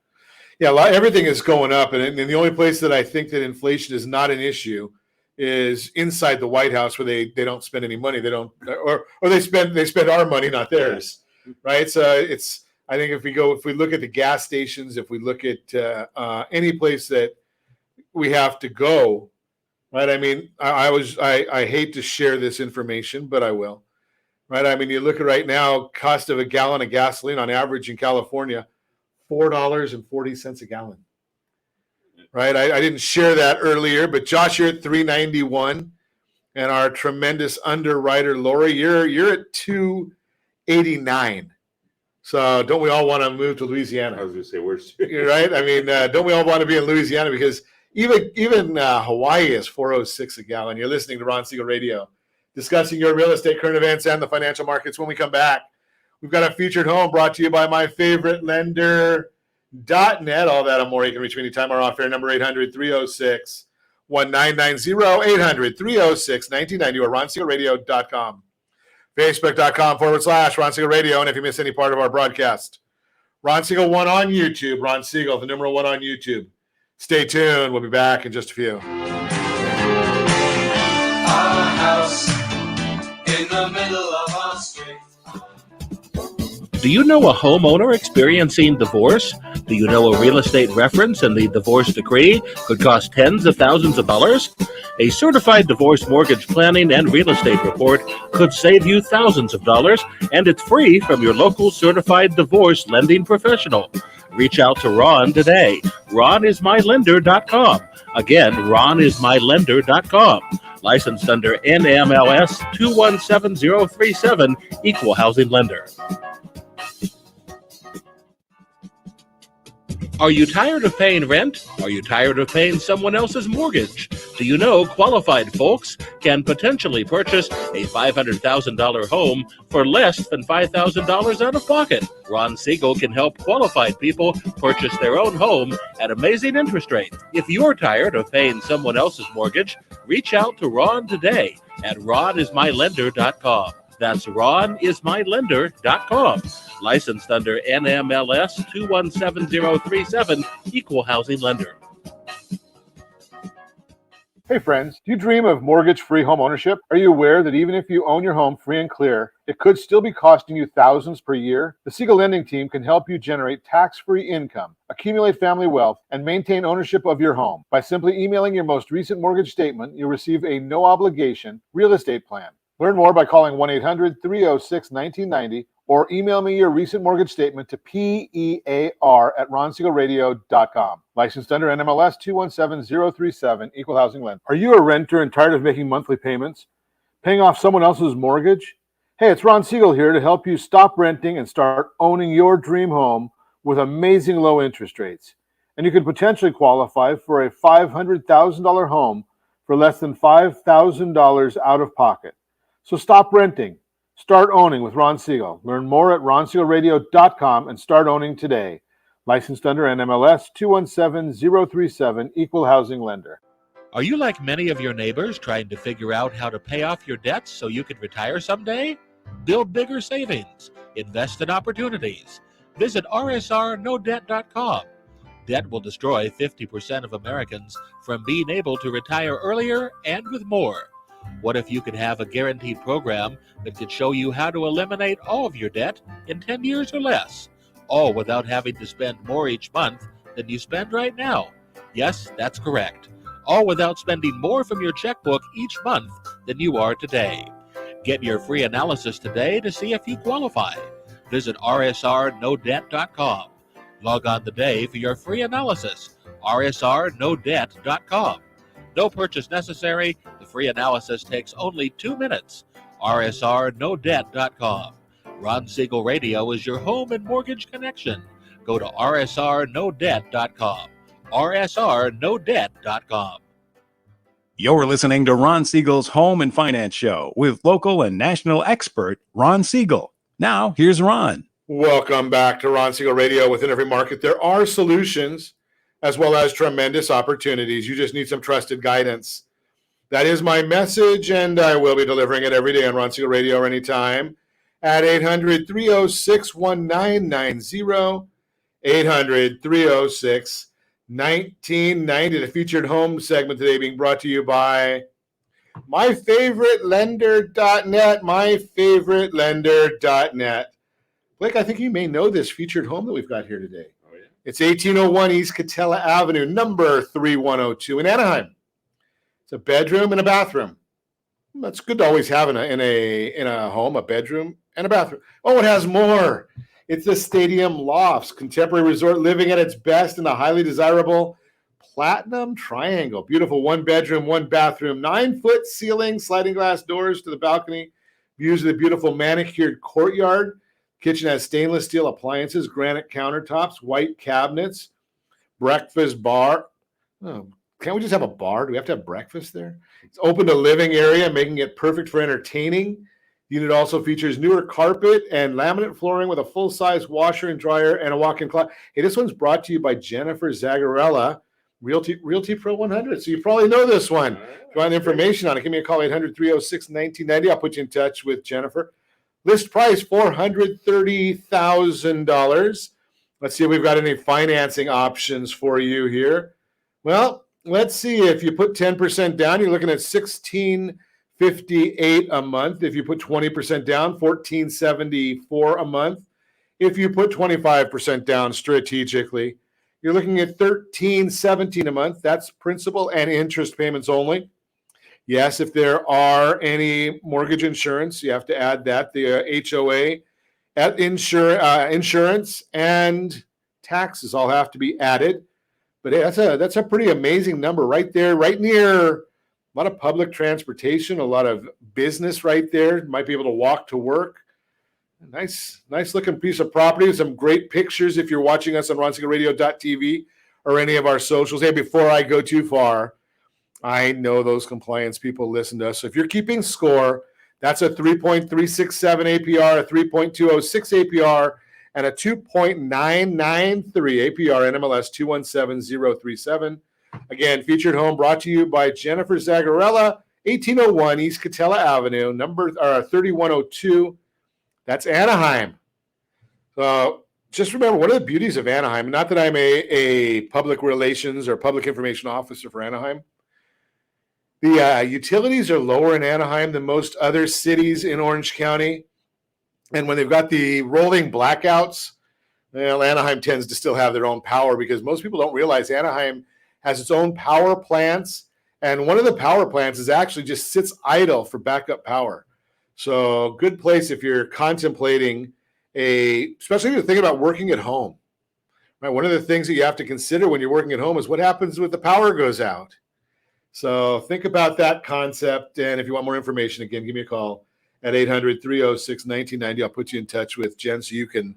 Yeah, everything is going up. And the only place that I think that inflation is not an issue is inside the White House, where they don't spend any money. They don't, or they spend our money, not theirs. Right. So I think if we look at the gas stations, if we look at any place that we have to go, right? I mean, I hate to share this information, but I will. Right. I mean, you look at right now, cost of a gallon of gasoline on average in California, $4.40 a gallon. Right. I didn't share that earlier, but Josh, you're at $3.91, and our tremendous underwriter Lori, you're at $2.89. So don't we all want to move to Louisiana? I was going to say, where's you're right. I mean, don't we all want to be in Louisiana? Because even Hawaii is $4.06 a gallon. You're listening to Ron Siegel Radio, discussing your real estate, current events, and the financial markets. When we come back, we've got a featured home brought to you by myfavoritelender.net. All that and more. You can reach me anytime. Our off-air number 800-306-1990, 800-306-1990, or ronsiegelradio.com. Facebook.com/Ron Siegel Radio. And if you miss any part of our broadcast, Ron Siegel 1 on YouTube. Ron Siegel, the number 1 on YouTube. Stay tuned. We'll be back in just a few. Our house in the middle of our street. Do you know a homeowner experiencing divorce? Do you know a real estate reference and the divorce decree could cost tens of thousands of dollars? A certified divorce mortgage planning and real estate report could save you thousands of dollars, and it's free from your local certified divorce lending professional. Reach out to Ron today. RonIsMyLender.com. Again, RonIsMyLender.com. Licensed under NMLS 217037, Equal Housing Lender. Are you tired of paying rent? Are you tired of paying someone else's mortgage? Do you know qualified folks can potentially purchase a $500,000 home for less than $5,000 out of pocket? Ron Siegel can help qualified people purchase their own home at amazing interest rates. If you're tired of paying someone else's mortgage, reach out to Ron today at RonIsMyLender.com. That's RonIsMyLender.com. Licensed under NMLS 217037, Equal Housing Lender. Hey friends, do you dream of mortgage-free home ownership? Are you aware that even if you own your home free and clear, it could still be costing you thousands per year? The Siegel Lending Team can help you generate tax-free income, accumulate family wealth, and maintain ownership of your home. By simply emailing your most recent mortgage statement, you'll receive a no-obligation real estate plan. Learn more by calling 1-800-306-1990 or email me your recent mortgage statement to PEAR@RonSiegelRadio.com. Licensed under NMLS 217037, Equal Housing Lender. Are you a renter and tired of making monthly payments? Paying off someone else's mortgage? Hey, it's Ron Siegel here to help you stop renting and start owning your dream home with amazing low interest rates. And you could potentially qualify for a $500,000 home for less than $5,000 out of pocket. So stop renting. Start owning with Ron Siegel. Learn more at ronsiegelradio.com and start owning today. Licensed under NMLS 217037, Equal Housing Lender. Are you like many of your neighbors trying to figure out how to pay off your debts so you can retire someday? Build bigger savings. Invest in opportunities. Visit rsrnodebt.com. Debt will destroy 50% of Americans from being able to retire earlier and with more. What if you could have a guaranteed program that could show you how to eliminate all of your debt in 10 years or less, all without having to spend more each month than you spend right now? Yes, that's correct. All without spending more from your checkbook each month than you are today. Get your free analysis today to see if you qualify. Visit rsrnodebt.com. Log on today for your free analysis. rsrnodebt.com. No purchase necessary. The free analysis takes only 2 minutes. rsrnodebt.com. Ron Siegel Radio is your home and mortgage connection. Go to rsrnodebt.com. rsrnodebt.com. You're listening to Ron Siegel's Home and Finance Show with local and national expert Ron Siegel. Now, here's Ron. Welcome back to Ron Siegel Radio. Within every market, there are solutions as well as tremendous opportunities. You just need some trusted guidance. That is my message, and I will be delivering it every day on Ron Siegel Radio or anytime at 800-306-1990, 800-306-1990. The featured home segment today being brought to you by myfavouritelender.net, myfavouritelender.net. Blake, I think you may know this featured home that we've got here today. Oh, yeah. It's 1801 East Catella Avenue, number 3102 in Anaheim. It's a bedroom and a bathroom. That's good to always have in a home, a bedroom and a bathroom. Oh, it has more. It's the Stadium Lofts, contemporary resort living at its best in the highly desirable Platinum Triangle. Beautiful 1-bedroom, 1-bathroom, 9-foot ceiling, sliding glass doors to the balcony, views of the beautiful manicured courtyard. Kitchen has stainless steel appliances, granite countertops, white cabinets, breakfast bar. Oh, can't we just have a bar? Do we have to have breakfast there? It's open to living area, making it perfect for entertaining. The unit also features newer carpet and laminate flooring with a full-size washer and dryer and a walk-in closet. Hey, this one's brought to you by Jennifer Zagarella, Realty Pro 100. So you probably know this one. If you want information on it, give me a call, 800-306-1990. I'll put you in touch with Jennifer. List price, $430,000. Let's see if we've got any financing options for you here. Well, let's see. If you put 10% down, you're looking at $1,658 a month. If you put 20% down, $1,474 a month. If you put 25% down strategically, you're looking at $1,317 a month. That's principal and interest payments only. Yes, if there are any mortgage insurance, you have to add that. The HOA, at insurance, and taxes all have to be added. But hey, that's a pretty amazing number right there, right near a lot of public transportation, a lot of business right there. Might be able to walk to work. Nice looking piece of property. Some great pictures if you're watching us on ronsiegelradio.tv or any of our socials. Hey, before I go too far, I know those compliance people listen to us. So if you're keeping score, that's a 3.367 APR, a 3.206 APR, and a 2.993 APR, NMLS 217037. Again, featured home brought to you by Jennifer Zagarella, 1801 East Catella Avenue, number 3102. That's Anaheim. So just remember, one of the beauties of Anaheim, not that I'm a public relations or public information officer for Anaheim, the utilities are lower in Anaheim than most other cities in Orange County. And when they've got the rolling blackouts, well, Anaheim tends to still have their own power because most people don't realize Anaheim has its own power plants. And one of the power plants is actually just sits idle for backup power. So good place if you're contemplating especially if you're thinking about working at home. Right? One of the things that you have to consider when you're working at home is what happens when the power goes out. So think about that concept. And if you want more information, again, give me a call at 800-306-1990. I'll put you in touch with Jen so you can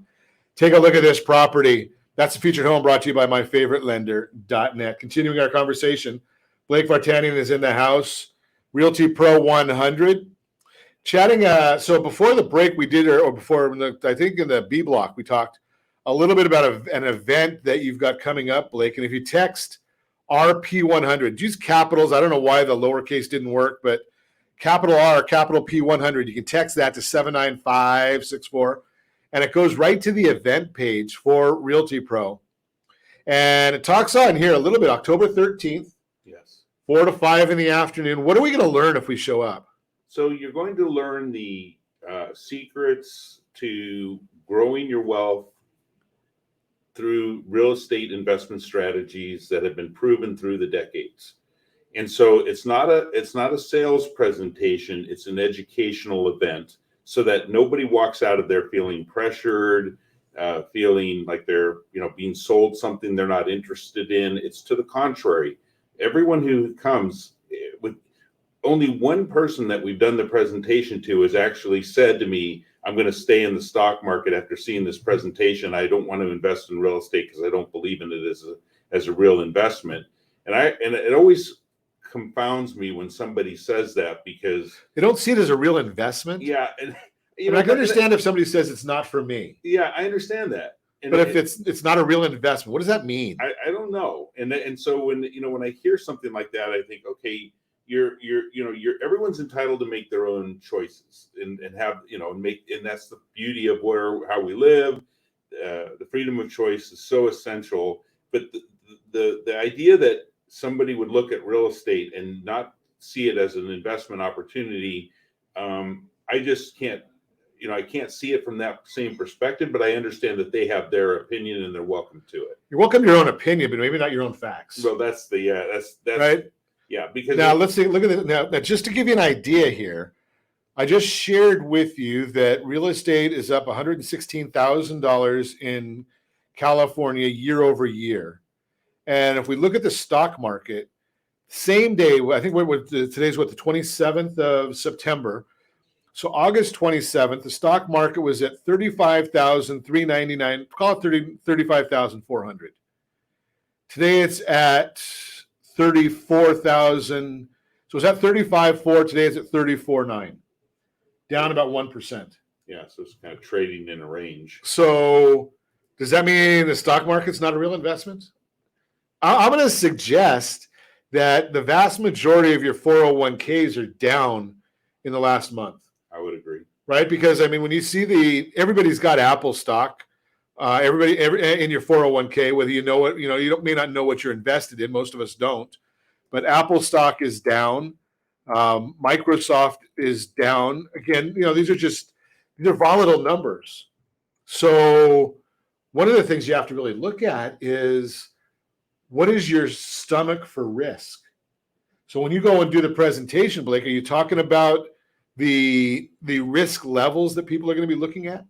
take a look at this property. That's a featured home brought to you by myfavouritelender.net. Continuing our conversation, Blake Vartanian is in the house, Realty Pro 100. Chatting. So before the break, we did, or before, I think in the B block, we talked a little bit about an event that you've got coming up, Blake. And if you text RP100, use capitals. I don't know why the lowercase didn't work, but capital R, capital P100, you can text that to 79564, and it goes right to the event page for Realty Pro. And it talks on here a little bit, October 13th, Yes. 4 to 5 in the afternoon. What are we going to learn if we show up? So you're going to learn the secrets to growing your wealth through real estate investment strategies that have been proven through the decades. And so it's not a sales presentation, it's an educational event so that nobody walks out of there feeling pressured, feeling like they're, being sold something they're not interested in. It's to the contrary. Everyone who comes, with only one person that we've done the presentation to has actually said to me, I'm going to stay in the stock market after seeing this presentation. I don't want to invest in real estate because I don't believe in it as a real investment. And it always confounds me when somebody says that, because They don't see it as a real investment. yeah, and I can understand if somebody says it's not for me. Yeah, I understand that. And But if it's not a real investment, what does that mean? I don't know. And so when I hear something like that, I think, okay, you're everyone's entitled to make their own choices and have, and that's the beauty of how we live. The freedom of choice is so essential. But the idea that somebody would look at real estate and not see it as an investment opportunity, I just can't. I can't see it from that same perspective, but I understand that they have their opinion and they're welcome to it. You're welcome to your own opinion, but maybe not your own facts. Well, that's right. Yeah, because now let's see. Look at it now. Just to give you an idea here, I just shared with you that real estate is up $116,000 in California year over year, and if we look at the stock market, same day, I think today's the 27th of September. So August 27th, the stock market was at 35,399. Call it 35,400. Today it's at 34,000. So it's at 35.4. Today it's at 34.9, down about 1%. Yeah, so it's kind of trading in a range. So does that mean the stock market's not a real investment? I'm going to suggest that the vast majority of your 401ks are down in the last month. I would agree. Right? Because when you see everybody's got Apple stock, everybody in your 401k, whether you know it, you may not know what you're invested in. Most of us don't, but Apple stock is down. Microsoft is down. Again, these are volatile numbers. So one of the things you have to really look at is, what is your stomach for risk? So when you go and do the presentation, Blake, are you talking about the risk levels that people are going to be looking at?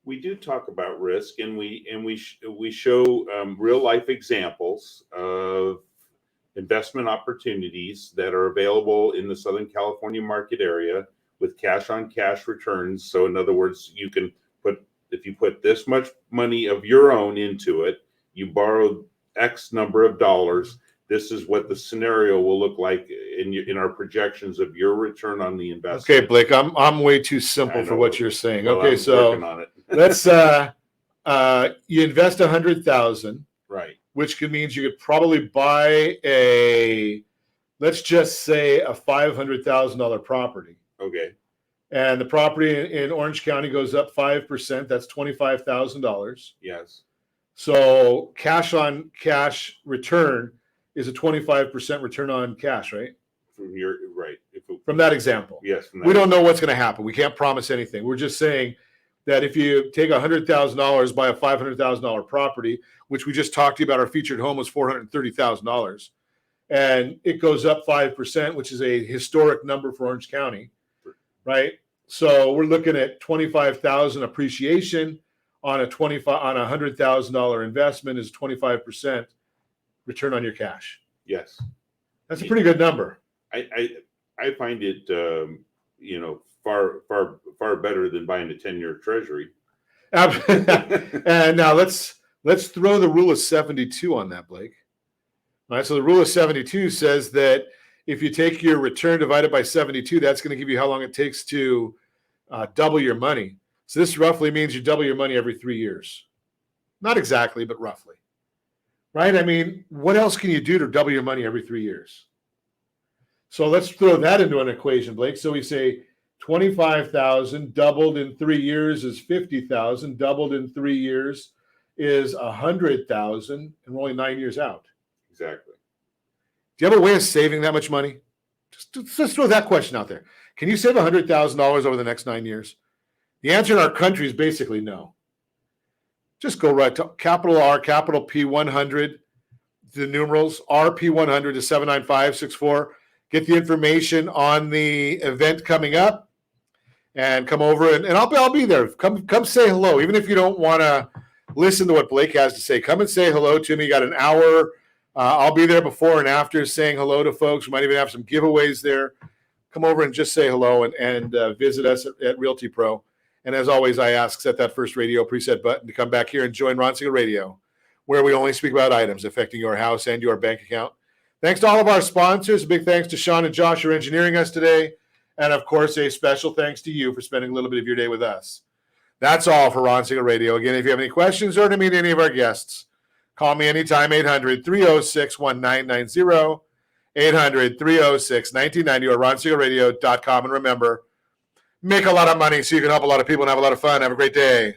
We do talk about risk, and we show real life examples of investment opportunities that are available in the Southern California market area with cash on cash returns. So in other words, if you put this much money of your own into it, you borrow X number of dollars, this is what the scenario will look like in our projections of your return on the investment. Okay, Blake, I'm way too simple for what you're saying. Well, okay, I'm so working on it. let's you invest $100,000, right? Which means you could probably buy let's just say a $500,000 property. Okay. And the property in Orange County goes up 5%. That's $25,000. Yes. So cash on cash return is a 25% return on cash, right? From that example. Yes. We don't know what's going to happen. We can't promise anything. We're just saying that if you take $100,000, buy a $500,000 property, which we just talked to you about, our featured home was $430,000, and it goes up 5%, which is a historic number for Orange County, right? So we're looking at $25,000 appreciation on a $100,000 investment is 25% return on your cash. Yes, that's a pretty good number. I find it far better than buying a 10-year treasury. And now let's throw the rule of 72 on that, Blake. All right, so the rule of 72 says that If you take your return divided by 72, that's going to give you how long it takes to double your money. So this roughly means you double your money every 3 years. Not exactly, but roughly. Right? I mean, what else can you do to double your money every 3 years? So let's throw that into an equation, Blake. So we say 25,000 doubled in 3 years is 50,000. Doubled in 3 years is 100,000, and we're only 9 years out. Exactly. Do you have a way of saving that much money? Just throw that question out there. Can you save $100,000 over the next 9 years? The answer in our country is basically no. Just go right to capital R, capital P 100, the numerals, RP100 to 79564. Get the information on the event coming up and come over and I'll be there. Come say hello. Even if you don't want to listen to what Blake has to say, come and say hello to me. You got an hour. I'll be there before and after saying hello to folks. We might even have some giveaways there. Come over and just say hello and visit us at Realty Pro. And as always, I ask, set that first radio preset button to come back here and join Ron Siegel Radio, where we only speak about items affecting your house and your bank account. Thanks to all of our sponsors. A big thanks to Sean and Josh for engineering us today. And, of course, a special thanks to you for spending a little bit of your day with us. That's all for Ron Siegel Radio. Again, if you have any questions or to meet any of our guests, call me anytime, 800-306-1990, 800-306-1990, or ronsiegelradio.com. And remember, make a lot of money so you can help a lot of people and have a lot of fun. Have a great day.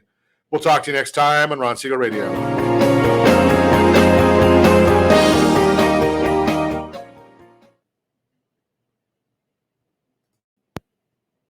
We'll talk to you next time on Ron Siegel Radio.